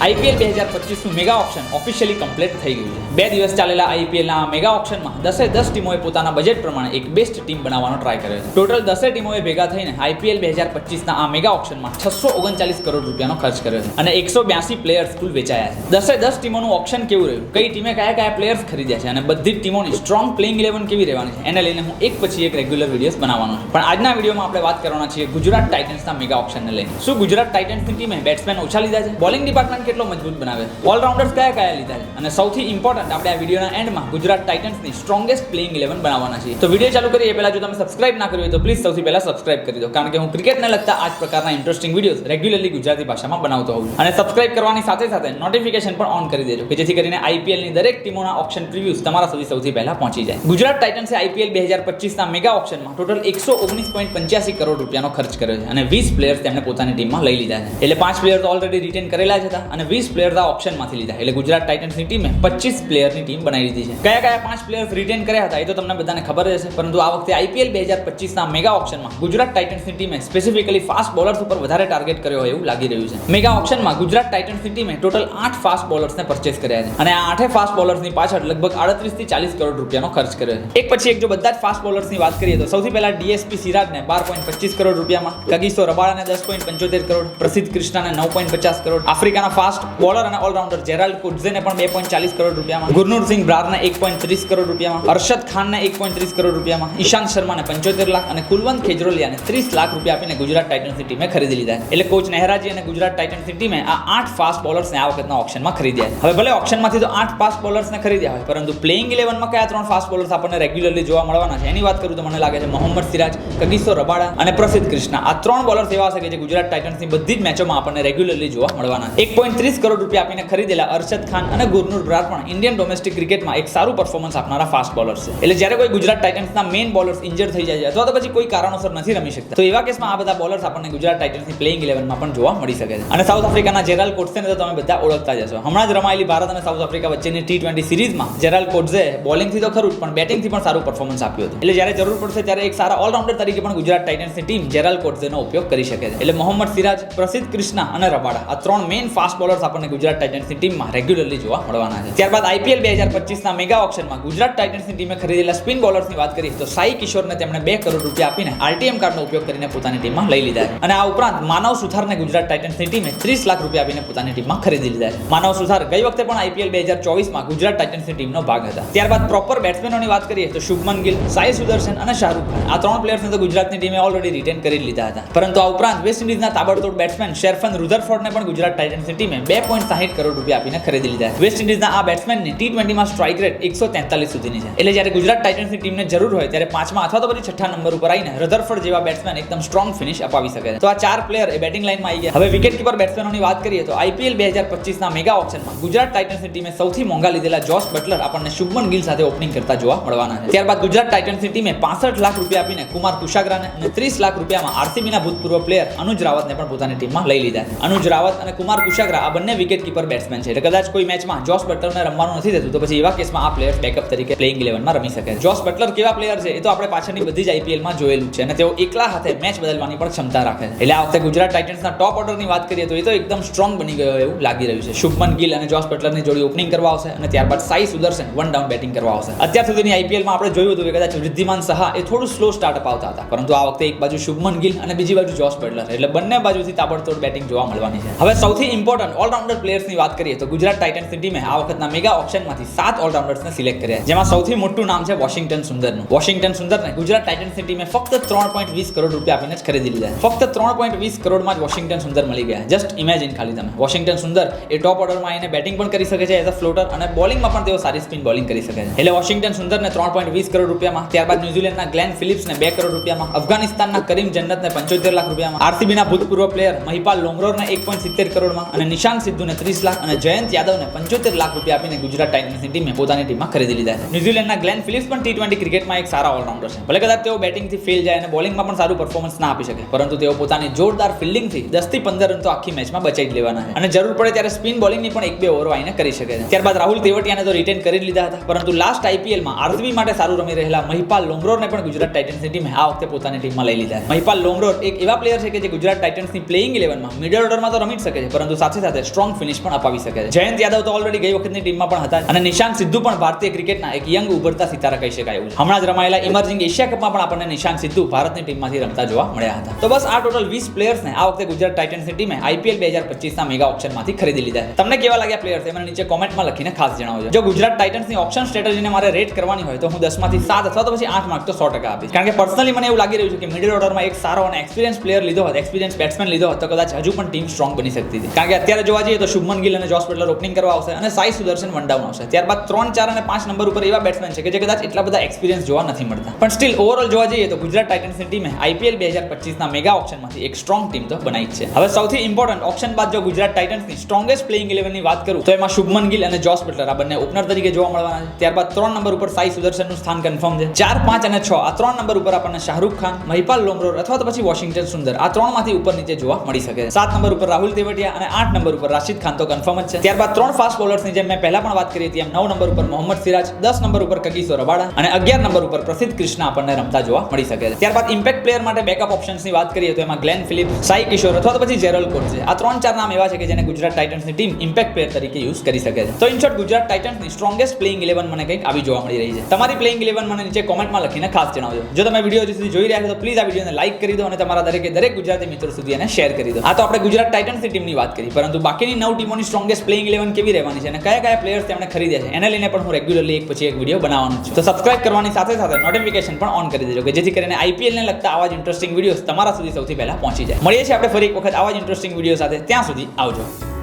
IPL 2025નું mega auction officially complete થઈ ગયું છે. 2 દિવસ ચાલેલા આઈપીએલના મેગા ઓપ્શનમાં 10 ટીમોએ પોતાના બજેટ પ્રમાણે એક બેસ્ટ ટીમ બનાવવાનો ટ્રાય કર્યો છે. ટોટલ 10 ટીમોએ ભેગા થઈને આઈપીએલ 2025ના આ મેગા ઓપ્શનમાં 639 કરોડ રૂપિયાનો ખર્ચ કર્યો છે અને 182 પ્લેયર્સ કુલ વેચાયા છે. 10 ટીમોનું ઓપ્શન કેવું રહ્યું, કઈ ટીમે કયા પ્લેયર્સ ખરીદ્યા છે અને બધી જ ટીમોની સ્ટ્રોંગ પ્લેઇંગ 11 કેવી રહેવાની છે એને લઈને હું એક પછી એક રેગ્યુલર વિડીયોઝ બનાવવાનો છું. પણ આજના વિડીયોમાં આપણે વાત કરવાના છીએ ગુજરાત ટાઇટન્સના મેગા ઓપ્શનને લઈને. શું ગુજરાત ટાઇટન્સની ટીમે બેટ્સમેન ઓછા લીધા છે? બોલિંગ ડિપાર્ટમેન્ટ કેટલો મજબૂત બનાવે છે? ઓલરાઉન્ડર્સ કયા લીધા છે? અને સૌથી ઇમ્પોર્ટન્ટ આપણે આ વિડીયોના એન્ડમાં ગુજરાત ટાઇટન્સની સ્ટ્રોંગેસ્ટ પ્લેઇંગ 11 બનાવવાના છીએ. તો વિડીયો ચાલુ કરીએ પહેલા જો તમે સબસ્ક્રાઇબ ના કર્યું હોય તો પ્લીઝ સૌથી પહેલા સબસ્ક્રાઇબ કરી દો, કારણ કે હું ક્રિકેટને લગતા આ જ પ્રકારના ઇન્ટરેસ્ટિંગ વિડીયોઝ રેગ્યુલરલી ગુજરાતી ભાષામાં બનાવતો હોઉં છું. અને સબસ્ક્રાઇબ કરવાની સાથે સાથે નોટિફિકેશન પણ ઓન કરી દેજો કે જેથી કરીને આઈપીએલની દરેક ટીમોના ઓપ્શન પ્રિવ્યુઝ તમારા સુધી સૌથી પહેલા પહોંચી જાય. ગુજરાત ટાઇટન્સે આઈપીએલ 2025ના મેગા ઓપ્શનમાં ટોટલ 119.85 કરોડ રૂપિયાનો ખર્ચ કર્યો છે અને 20 પ્લેયર્સ તેમણે પોતાની ટીમમાં લઈ લીધા છે. એટલે 5 પ્લેયર તો ઓલરેડી રિટેન કરેલા જ હતા અને 20 પ્લેયર્સ આ ઓપ્શનમાંથી લીધા. એટલે ગુજરાત ટાઇટન્સની ટીમે 25 પ્લેયરની ટીમ બનાવી દીધી છે. કયા 5 પ્લેયર્સ રિટેન કર્યા હતા એ તો તમને બધાને ખબર જ હશે, પરંતુ આ વખતે આઈપીએલ 2025ના મેગા ઓપ્શનમાં ગુજરાત ટાઇટન્સની ટીમે સ્પેસિફિકલી ફાસ્ટ બોલર્સ ઉપર વધારે ટાર્ગેટ કર્યો હોય એવું લાગી રહ્યું છે. મેગા ઓપ્શનમાં ગુજરાત ટાઇટન્સની ટીમે ટોટલ 8 ફાસ્ટ બોલર્સને પરચેસ કર્યા છે અને આ 8 ફાસ્ટ બોલર્સની પાછળ લગભગ 38 થી 40 કરોડ રૂપિયાનો ખર્ચ કર્યો છે. એક પછી એક જો બધા જ ફાસ્ટ બોલર્સની વાત કરીએ તો સૌથી પહેલા ડીએસપી સિરાજને 12.25 કરોડ રૂપિયામાં, કગીસો રબાડાને 10.75 કરોડ, પ્રસિદ્ધ કૃષ્ણાને 9.50 કરોડ, આફ્રિકાના ફાસ્ટ બોલર અને ઓલરાઉન્ડર જેરાલ્ડ કુડઝેને પણ 2.40 કરોડ રૂપિયામાં, ગુરનૂરસિંહ બ્રારને 1.30 કરોડ રૂપિયામાં, અરશદ ખાનને 1.30 કરોડ રૂપિયામાં, ઈશાંત શર્માને 75 લાખ અને કુલવંત ખેજરોલિયાને 30 લાખ રૂપિયા આપીને ગુજરાત ટાઇટન્સની ટીમે ખરીદી લીધા. એટલે કોચ નહેરાજી અને ગુજરાત ટાઇટન્સની ટીમે આ 8 ફાસ્ટ બોલર્સને આ વખતના ઓપ્શનમાં ખરીદ્યા છે. હવે ભલે ઓપ્શનમાંથી તો 8 ફાસ્ટ બોલર્સને ખરીદ્યા હોય, પરંતુ પ્લેઇંગ 11માં કયા 3 ફાસ્ટ બોલર્સ આપણને રેગ્યુલરલી જોવા મળવાના છે એની વાત કરું તો મને લાગે છે મોહમ્મદ સિરાજ, કગીસો રબાડા અને પ્રસિદ્ધ કૃષ્ણા. આ 3 બોલર્સ એવા હશે કે જે ગુજરાત ટાઇટન્સની બધી જ મેચોમાં આપણને રેગ્યુલરલી જોવા મળવાના છે. 1.30 કરોડ રૂપિયા આપીને ખરીદેલા અરશદ ખાન અને ગુરનૂર બ્રાર પણ ઇન્ડિયન ડોમેસ્ટિક ક્રિકેટમાં એક સારું પરફોર્મન્સ આપનારા ફાસ્ટ બોલર્સ છે. એટલે જ્યારે કોઈ ગુજરાત ટાઇટન્સના મેઇન બોલર્સ ઇન્જર થઈ જાય છે અથવા તો પછી કોઈ કારણોસર નથી રમી શકતા, તો એવા કેસમાં આ બધા બોલર્સ આપણને ગુજરાત ટાઇટન્સની પ્લેઇંગ 11માં પણ જોવા મળી શકે છે. અને સાઉથ આફ્રિકાના જેરાલ્ડ કોડ્સેને તો તમે બધા ઓળખતા જ હશો. હમણાં જ રમાયેલી ભારત અને સાઉથ આફ્રિકા વચ્ચેની T20 સિરીઝમાં જેરાલ્ડ કોડ્સે બોલિંગથી તો ખરું પણ બેટિંગથી પણ સારું પરફોર્મન્સ આપ્યું હતું. એટલે જ્યારે જરૂર પડશે ત્યારે એક સારા ઓલરાઉન્ડર તરીકે પણ ગુજરાત ટાઇટન્સની ટીમ જેરાલ્ડ કોડ્સેનો ઉપયોગ કરી શકે છે. એટલે મોહમ્મદ સિરાજ, પ્રસિદ્ધ કૃષ્ણા અને રબાડા આ 3 મેઇન ફાસ્ટ બોલર્સ આપણને ગુજરાત ટાઇટન્સની ટીમમાં રેગ્યુલરલી જોવા મળવાના છે. ત્યારબાદ આઈપીએલ 2025ના મેગા ઓપ્શનમાં ગુજરાત ટાઇટન્સની ટીમે ખરીદેલા સ્પિન બોલર્સની વાત કરીએ તો સાઈ કિશોરને તેમણે 2 કરોડ રૂપિયા આપીને આરટીએમ કાર્ડનો ઉપયોગ કરીને પોતાની ટીમમાં લઈ લીધા છે. અને આ ઉપરાંત માનવ સુથારને ગુજરાત ટાઇટન્સની ટીમે 30 લાખ રૂપિયા આપીને પોતાની ટીમમાં ખરીદી લીધા છે. માનવ સુથાર ગઈ વખતે પણ આઈપીએલ 2024માં ગુજરાત ટાઇટન્સની ટીમનો ભાગ હતા. ત્યારબાદ પ્રોપર બેટ્સમેનોની વાત કરીએ તો શુભમન ગિલ, સાઈ સુદર્શન અને શાહરૂખ ખાન આ 3 પ્લેયર્સને તો ગુજરાતની ટીમે ઓલરેડી રિટેન કરી લીધા હતા. પરંતુ આ ઉપરાંત વેસ્ટ ઇન્ડિઝના તાબડતોડ બેટ્સમેન શેરફન રુધરફોર્ડને પણ ગુજરાત ટાઇટન્સની ટીમે 2.60 કરોડ રૂપિયા આપીને ખરીદી લીધા છે. વેસ્ટ ઇન્ડિઝના આ બેટ્સમેનની T20માં સ્ટ્રાઇક રેટ 143 સુધીની છે. એટલે જ્યારે ગુજરાત ટાઇટન્સની ટીમને જરૂર હોય ત્યારે 5મા અથવા તો પછી 6ઠા નંબર ઉપર આવીને રધરફોર્ડ જેવા બેટ્સમેન એકદમ સ્ટ્રોંગ ફિનિશ અપાવી શકે છે. તો આ 4 પ્લેયર એ બેટિંગ લાઇનમાં આવી ગયા. હવે વિકેટ કીપર બેટ્સમેનોની વાત કરીએ તો આઈપીએલ 2025ના મેગા ઓપ્શનમાં ગુજરાત ટાઇટન્સની ટીમે સૌથી મોંઘા લીધેલા જોસ બટલર આપણને શુભમન ગિલ સાથે ઓપનિંગ કરતા જોવા મળવાના છે. ત્યારબાદ ગુજરાત ટાઇટન્સની ટીમે 65 લાખ રૂપિયા આપીને કુમાર કુશાગ્રાને અને 30 લાખ રૂપિયામાં આરસીબીના ભૂતપૂર્વ પ્લેયર અનુજ રાવતને પણ પોતાની ટીમમાં લઈ લીધા છે. અનુજ રાવત અને કુમાર કુશાગ્રા આ બંને વિકેટ કીપર બેટ્સમેન છે. એટલે કદાચ કોઈ મેચમાં જોસ બટલરને રમવાનું નથી થતું તો પછી એવા કેસમાં આ પ્લેયર્સ બેકઅપ તરીકે પ્લેઇંગ 11માં રમી શકે છે. જોસ બટલર કેવા પ્લેયર છે એ તો આપણે પાછળની બધી જ આઈપીએલમાં જોયેલું છે અને તેઓ એકલા હાથે મેચ બદલવાની પણ ક્ષમતા રાખે છે. એટલે આ વખતે ગુજરાત ટાઇટન્સના ટોપ ઓર્ડરની વાત કરીએ તો એ તો એકદમ સ્ટ્રોંગ બની ગયો એવું લાગી રહ્યું છે. શુભમન ગિલ અને જોસ બટલરની જોડી ઓપનિંગ કરવા આવશે અને ત્યારબાદ સાઈ સુદર્શન 1 ડાઉન બેટિંગ કરવા આવશે. અત્યાર સુધીની આઈપીએલમાં આપણે જોયું હતું કે કદાચ વૃદ્ધિમાન સહા એ થોડું સ્લો સ્ટાર્ટ અપાવતા હતા, પરંતુ આ વખતે એક બાજુ શુભમન ગિલ અને બીજી બાજુ જોસ બટલર, એટલે બંને બાજુથી તાબડતોડ બેટિંગ જોવા મળવાની છે. હવે સૌથી ઇમ્પોર્ટન્ટ ઓલરાઉન્ડર પ્લેયર્સની વાત કરીએ તો ગુજરાત ટાઇટન્સની ટીમે આ વખતના મેગા ઓપ્શનમાંથી 7 ઓલરાઉન્ડર્સને સિલેક્ટ કર્યા, જેમાં સૌથી મોટું નામ છે વોશિંગ્ટન સુંદરનું. વોશિંગ્ટન સુંદરને ગુજરાત ટાઇટન્સની ટીમે ફક્ત 3.20 કરોડ રૂપિયા આપીને જ ખરીદી લીધા. ફક્ત 3.20 કરોડમાં જ વોશિંગ્ટન સુંદર મળી ગયા. જસ્ટ ઇમેજિન ખાલી તમે. વોશિંગ્ટન સુંદર એ ટોપ ઓર્ડરમાં આવીને બેટિંગ પણ કરી શકે છે એઝ અ ફ્લોટર અને બોલિંગમાં પણ તેઓ સારી સ્પિન બોલિંગ કરી શકે છે. એટલે વોશિંગ્ટન સુંદરને 3.20 કરોડ રૂપિયામાં, ત્યારબાદ ન્યુઝીલેન્ડના ગ્લેન ફિલિપ્સને 2 કરોડ રૂપિયામાં, અફઘાનિસ્તાનના કરીમ જન્નતને 75 લાખ રૂપિયામાં, આરસીબીના ભૂતપૂર્વ પ્લેયર મહિપાલ લોમરોરને 1.70 કરોડમાં અને નિશાંત સિદ્ધુને 30 લાખ અને જયંત યાદવને 75 લાખ રૂપિયા આપીને ગુજરાત ટાઇટન્સની ટીમે પોતાની ટીમમાં ખરીદી લીધા છે. ન્યુઝીલેન્ડના ગ્લેન ફિલિપ્સ પણ T20 ક્રિકેટમાં એક સારા ઓલરાઉન્ડર છે. ભલે કદાચ તેઓ બેટિંગથી ફેલ જાય અને બોલિંગમાં પણ સારું પરફોર્મન્સ ના આપી શકે, પરંતુ તેઓ પોતાની જોરદાર ફિલ્ડિંગથી 10 થી 15 રન તો આખી મેચમાં બચાવી જ લેવાના છે અને જરૂર પડે ત્યારે સ્પિન બોલિંગની પણ 1-2 ઓવરો આવીને કરી શકે છે. ત્યારબાદ રાહુલ તેવટિયાને તો રિટેન કરી લીધા હતા, પરંતુ લાસ્ટ આઈપીએલમાં આરસીબી માટે સારું રમી રહેલા મહિપાલ લોમરોરને પણ ગુજરાત ટાઇટન્સની ટીમે આ વખતે પોતાની ટીમમાં લઈ લીધા. મહિપાલ લોમરોર એક એવા પ્લેયર છે કે જે ગુજરાત ટાઇટન્સની પ્લેઇંગ 11માં મિડલ ઓર્ડરમાં તો રમી જ શકે છે, પરંતુ સાથે સાથે સાથે સ્ટ્રોંગ ફિનિશ પણ અપાવી શકે છે. જયંત યાદવ તો ઓલરેડી ગઈ વખતની ટીમમાં પણ હતા અને નિશાંત સિદ્ધુ પણ ભારતીય ક્રિકેટના એક યંગ ઉભરતા સિતારા કહી શકાય એવું છે. હમણાં જ રમાયેલા ઇમર્જિંગ એશિયા કપમાં પણ આપણને નિશાંત સિદ્ધુ ભારતની ટીમમાંથી રમતા જોવા મળ્યા હતા. તો બસ આ ટોટલ 20 પ્લેયર્સને આ વખતે ગુજરાત ટાઇટન્સની ટીમે IPL 2025ના મેગા ઓપ્શનમાંથી ખરીદી લીધા છે. તમને કેવા લાગ્યા પ્લેયર્સ મને નીચે કોમેન્ટમાં લખીને ખાસ જણાવજો. જો ગુજરાત ટાઇટન્સની ઓપ્શન સ્ટ્રેટેજીને મારે રેટ કરવાની હોય તો હું 10 માંથી 7 અથવા તો પછી 8 માર્ક તો 100% આપીશ. કારણ કે પર્સનલી મને એવું લાગી રહ્યું છે કે મિડલ ઓર્ડરમાં એક સારો અને એક્સપિરિયન્સ પ્લેયર લીધો હોત, એક્સપિરિયન્સ બેટ્સમેન લીધો હોત તો કદાચ હજુ પણ ટીમ સ્ટ્રોંગ બની શકતી હતી. કારણ કે અત્યારે જોવા જઈએ તો શુભમન ગિલ અને જોસ બટલર ઓપનિંગ કરવા આવશે અને સાઈ સુદર્શન વન ડાઉન આવશે. ત્યારબાદ 3, 4 અને 5 નંબર ઉપર એવા બેટ્સમેન છે કે જે કદાચ એટલા બધા એક્સપિરિયન્સ જોવા નથી મળતા. પણ સ્ટીલ ઓવરઓલ જોવા જઈએ તો ગુજરાત ટાઇટન્સની ટીમે IPL 2025ના મેગા ઓપ્શનમાંથી એક સ્ટ્રોંગ ટીમ તો બનાવી છે. હવે સૌથી ઇમ્પોર્ટન્ટ ઓપ્શન બાદ જો ગુજરાત ટાઇટન્સની સ્ટ્રોંગેસ્ટ પ્લેઇંગ 11 ની વાત કરું તો એમાં શુભમન ગિલ અને જોસ બટલર આ બંને ઓપનર તરીકે જોવા મળવાના છે. ત્યારબાદ 3 નંબર ઉપર સાઈ સુદર્શનનું સ્થાન કન્ફર્મ છે. 4, 5 અને 6 આ 3 નંબર ઉપર આપણને શાહરૂખ ખાન, મહિપાલ લોમરોર અથવા તો પછી વોશિંગ્ટન સુંદર આ 3 માંથી ઉપર નીચે જોવા મળી શકે છે. 7 નંબર ઉપર રાહુલ તેવટિયા અને 8 નંબર ઉપર રાશિદ ખાન તો કન્ફર્મ જ છે. ત્યારબાદ 3 ફાસ્ટ બોલર્સની જેમ મેં પહેલા પણ વાત કરી હતી એમ 9 નંબર ઉપર મોહમ્મદ સિરાજ, 10 નંબર ઉપર કગીસો રબાડા અને 11 નંબર ઉપર પ્રસિદ્ધ કૃષ્ણા આપણને રમતા જોવા મળી શકે છે. ત્યારબાદ ઇમ્પેક્ટ પ્લેયર માટે બેકઅપ ઓપ્શન્સની વાત કરીએ તો એમાં ગ્લેન ફિલિપ, સાઈ કિશોર અથવા તો પછી જેરલ કોટ છે. આ 3-4 નામ એવા છે કે જેને ગુજરાત ટાઇટન્સની ટીમ ઇમ્પેક્ટ પ્લેયર તરીકે યુઝ કરી શકે છે. તો ઇન શોર્ટ ગુજરાત ટાઇટન્સની સ્ટ્રોંગેસ્ટ પ્લેઇંગ 11 મને કંઈક આવી જોવા મળી રહી છે. તમારી પ્લેઇંગ 11 મને નીચે કોમેન્ટમાં લખીને ખાસ જણાવજો. જો તમે વિડીયો હજી સુધી જોઈ રહ્યા છો તો પ્લીઝ આ વિડીયોને લાઈક કરી દો અને તમારા દરેક ગુજરાતી મિત્રો સુધી એને શેર કરી દો. આ તો આપણે ગુજરાત ટાઇટન્સની ટીમની વાત કરી, પરંતુ બાકીની 9 ટીમોની સ્ટ્રોંગેસ્ટ પ્લેઇંગ 11 કેવી રહેવાની છે અને કયા પ્લેયર્સ તેમણે ખરીદ્યા છે એને લઈને પણ હું રેગ્યુલરલી એક પછી એક વિડીયો બનાવવાનો છું. તો સબસ્ક્રાઇબ કરવાની સાથે સાથે નોટિફિકેશન પણ ઓન કરી દેજો કે જેથી કરીને IPL ને લગતા આવા જ ઇન્ટરેસ્ટિંગ વિડીયોઝ તમારા સુધી સૌથી પહેલા પહોંચી જાય. મળીએ છીએ આપણે ફરી એક વખત આવા જ ઇન્ટરેસ્ટિંગ વિડીયો સાથે. ત્યાં સુધી આવજો.